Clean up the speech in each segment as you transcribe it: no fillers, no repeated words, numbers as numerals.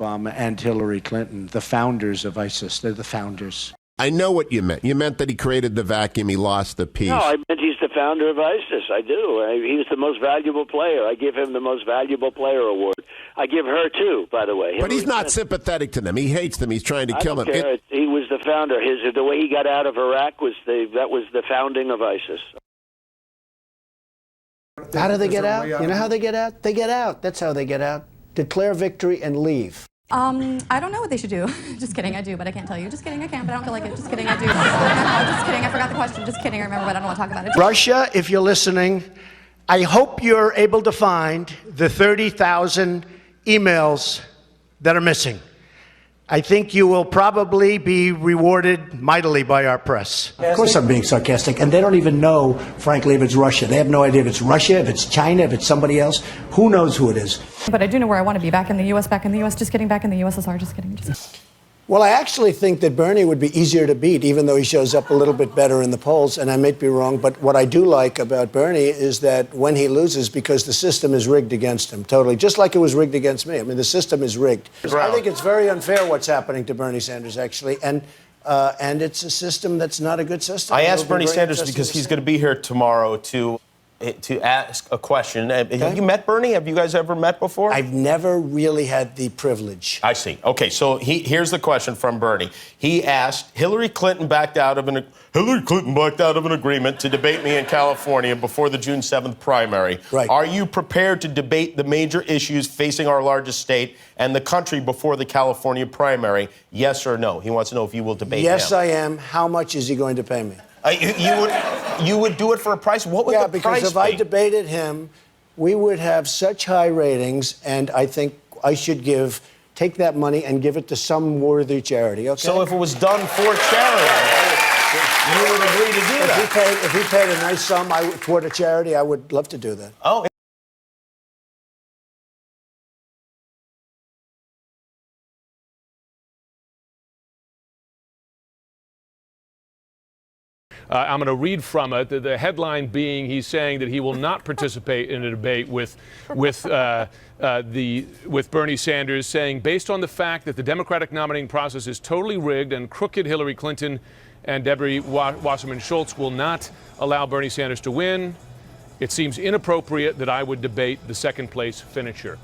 Obama and Hillary Clinton, the founders of ISIS. They're the founders. I know what you meant. You meant that he created the vacuum. He lost the peace. No, I meant he's the founder of ISIS. I do. He was the most valuable player. I give him the most valuable player award. I give her, too, by the way. But he's not sympathetic to them. He hates them. He's trying to kill them. He was the founder. The way he got out of Iraq was the founding of ISIS. How do they get out? You know how they get out? They get out. That's how they get out. Declare victory and leave. I don't know what they should do. Just kidding, I do, but I can't tell you. Just kidding, I can't, but I don't feel like it. Just kidding, I do. Just kidding, I forgot the question. Just kidding, I remember, but I don't want to talk about it. Russia, if you're listening, I hope you're able to find the 30,000 emails that are missing. I think you will probably be rewarded mightily by our press. Of course I'm being sarcastic, and they don't even know, frankly, if it's Russia. They have no idea if it's Russia, if it's China, if it's somebody else. Who knows who it is? But I do know where I want to be, back in the U.S., just kidding, back in the USSR, just kidding. Well, I actually think that Bernie would be easier to beat, even though he shows up a little bit better in the polls, and I might be wrong, but what I do like about Bernie is that when he loses, because the system is rigged against him, totally, just like it was rigged against me. I mean, the system is rigged. I think it's very unfair what's happening to Bernie Sanders, actually, and it's a system that's not a good system. I asked Bernie Sanders because he's going to be here tomorrow to ask a question. Have you met Bernie? Have you guys ever met before? I've never really had the privilege. I see. Okay, so here's the question from Bernie. He asked, Hillary Clinton backed out of an agreement to debate me in California before the June 7th primary. Right. Are you prepared to debate the major issues facing our largest state and the country before the California primary? Yes or no? He wants to know if you will debate him. Yes, I am. How much is he going to pay me? You would do it for a price? What would the price be? Yeah, because if I debated him, we would have such high ratings, and I think I should take that money and give it to some worthy charity, okay? So if it was done for charity, you would agree to do that? If he paid a nice sum toward a charity, I would love to do that. Oh. I'm going to read from it. The headline being, he's saying that he will not participate in a debate with Bernie Sanders, saying, based on the fact that the Democratic nominating process is totally rigged and crooked, Hillary Clinton and Debbie Wasserman Schultz will not allow Bernie Sanders to win. It seems inappropriate that I would debate the second place finisher.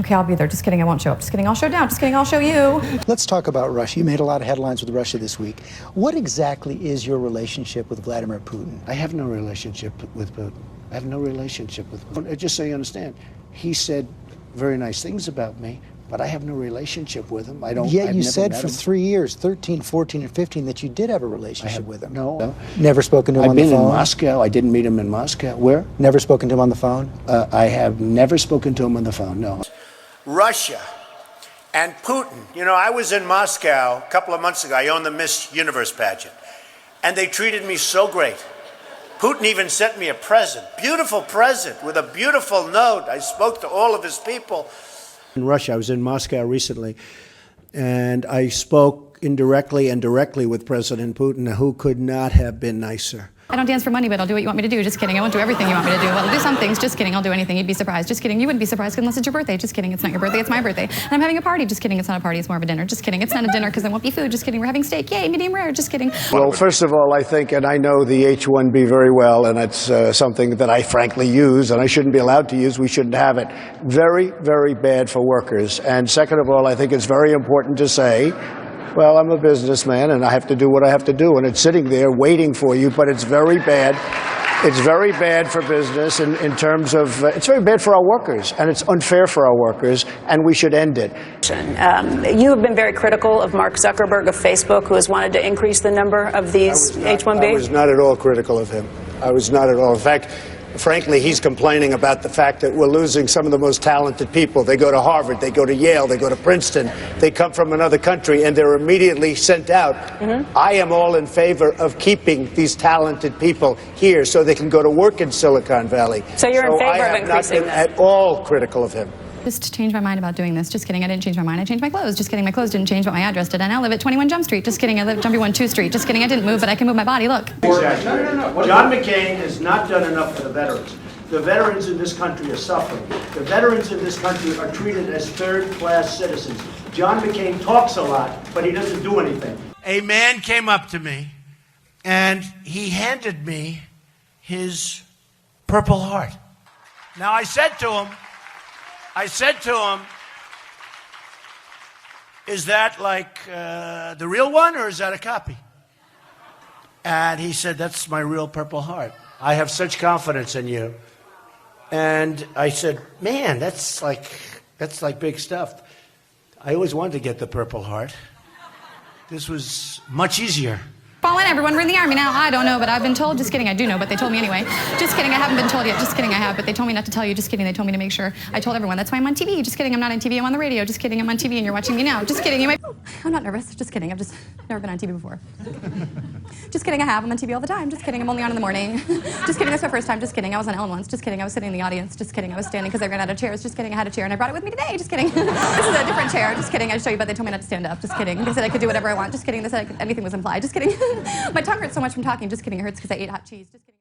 Okay, I'll be there. Just kidding, I won't show up. Just kidding, I'll show down. Just kidding, I'll show you. Let's talk about Russia. You made a lot of headlines with Russia this week. What exactly is your relationship with Vladimir Putin? I have no relationship with Putin. I have no relationship with Putin. Just so you understand, he said very nice things about me, but I have no relationship with him. Yet you said for 3 years, 13, 14, and 15, that you did have a relationship with him. No. Never spoken to him on the phone? I've been in Moscow. I didn't meet him in Moscow. Where? Never spoken to him on the phone? I have never spoken to him on the phone, no. Russia and Putin. You know, I was in Moscow a couple of months ago. I owned the Miss Universe pageant, and they treated me so great. Putin even sent me a present, beautiful present with a beautiful note. I spoke to all of his people. In Russia, I was in Moscow recently, and I spoke indirectly and directly with President Putin, who could not have been nicer. I don't dance for money, but I'll do what you want me to do. Just kidding. I won't do everything you want me to do. Well, I'll do some things. Just kidding. I'll do anything. You'd be surprised. Just kidding. You wouldn't be surprised unless it's your birthday. Just kidding. It's not your birthday. It's my birthday. And I'm having a party. Just kidding. It's not a party. It's more of a dinner. Just kidding. It's not a dinner because there won't be food. Just kidding. We're having steak. Yay, medium rare. Just kidding. Well, first of all, I think, and I know the H-1B very well, and it's something that I frankly use, and I shouldn't be allowed to use. We shouldn't have it. Very, very bad for workers. And second of all, I think it's very important to say, well, I'm a businessman and I have to do what I have to do, and it's sitting there waiting for you, but it's very bad. It's very bad for business in terms of, it's very bad for our workers, and it's unfair for our workers, and we should end it. You have been very critical of Mark Zuckerberg of Facebook, who has wanted to increase the number of these H-1B. I was not at all critical of him. I was not at all. In fact, frankly, he's complaining about the fact that we're losing some of the most talented people. They go to Harvard, they go to Yale, they go to Princeton, they come from another country, and they're immediately sent out. I am all in favor of keeping these talented people here so they can go to work in Silicon Valley. So you're in favor of increasing that? I have not been at all critical of him. Just changed my mind about doing this. Just kidding. I didn't change my mind. I changed my clothes. Just kidding. My clothes didn't change, but my address did. I now live at 21 Jump Street. Just kidding. I live at 21 2 Street. Just kidding. I didn't move, but I can move my body. Look. Exactly. No. John McCain has not done enough for the veterans. The veterans in this country are suffering. The veterans in this country are treated as third-class citizens. John McCain talks a lot, but he doesn't do anything. A man came up to me, and he handed me his Purple Heart. Now, I said to him, is that like the real one, or is that a copy? And he said, that's my real Purple Heart. I have such confidence in you. And I said, man, that's like big stuff. I always wanted to get the Purple Heart. This was much easier. Fallen, everyone, we're in the Army now. I don't know, but I've been told. Just kidding, I do know, but they told me anyway. Just kidding, I haven't been told yet. Just kidding, I have, but they told me not to tell you. Just kidding, they told me to make sure. I told everyone, that's why I'm on TV. Just kidding, I'm not on TV, I'm on the radio. Just kidding, I'm on TV and you're watching me now. Just kidding, you might... I'm not nervous. Just kidding, I've just never been on TV before. Just kidding, I have. I'm on TV all the time. Just kidding, I'm only on in the morning. Just kidding, that's my first time. Just kidding, I was on Ellen once. Just kidding, I was sitting in the audience. Just kidding, I was standing because I ran out of chairs. Just kidding, I had a chair and I brought it with me today. Just kidding. This is a different chair. Just kidding, I'd show you, but they told me not to stand up. Just kidding. They said I could do whatever I want. Just kidding, they said anything was implied. Just kidding. My tongue hurts so much from talking. Just kidding, it hurts because I ate hot cheese. Just kidding.